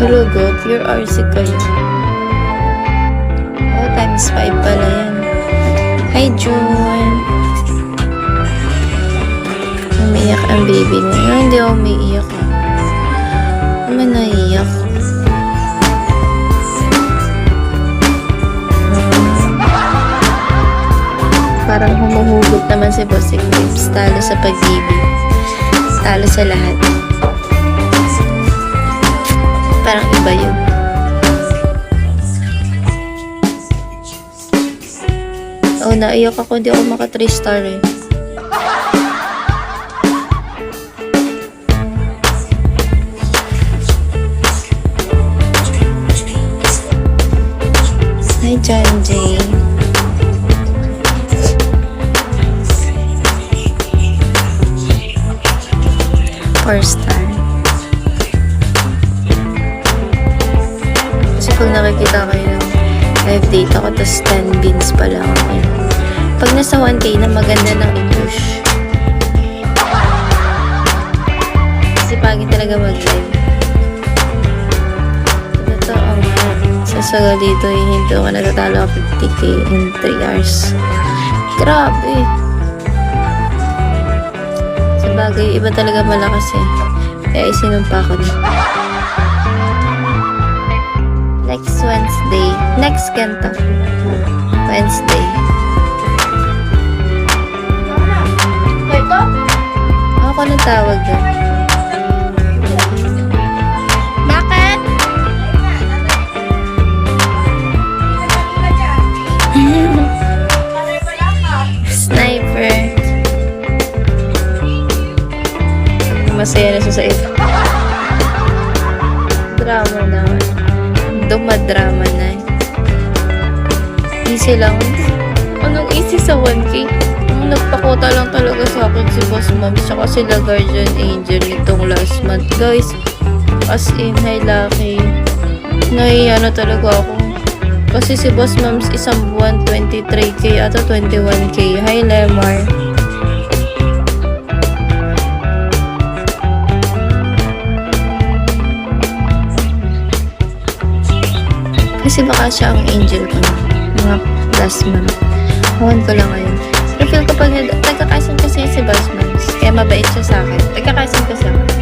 Talaga? Pure RC kayo. Oh, times 5 pala yan. Hi, June. Umiiyak ang baby niya. Hindi ako umiiyak. Naman naiiyak. Parang humuhugot naman si Bossing Lips. Talo sa pag-ibig. Talo sa lahat. Parang iba yun. Oh, naiyak ako. Hindi ako maka 3 star eh. Hi, John J. 4 star. Kasi kung nakikita kayo ng live data ko, tapos 10 beans pa lang ako. Pag nasa 1K na maganda ng i-push. Kasi pagi talaga mag-live. Ito ang sasagal dito, hinto ka natatalo ako 50K in 3 hours. Grabe! Bagay, iba talaga malakas eh. Kaya isinumpa ko na. Next Wednesday. Next ganito. Wednesday. Ako nang tawag doon. Bakit? Sniper. Masaya na siya sa ito. Drama na. Dumadrama na. Easy lang. Anong easy sa 1K? Nagpakota lang talaga sa akin si Boss Moms tsaka sila Guardian Angel nitong last month. Guys, as in, hi Lucky. Nahiya na talaga ako. Kasi si Boss Moms isang buwan 23K at 21K. Hi Lemar. Kasi baka siya ang angel ko na mga last month. Hawan ko lang ngayon. Pero feel ko pag nagkakasin kasi si Boss Moms, kaya mabait siya sa akin. Nagkakasin kasi ako.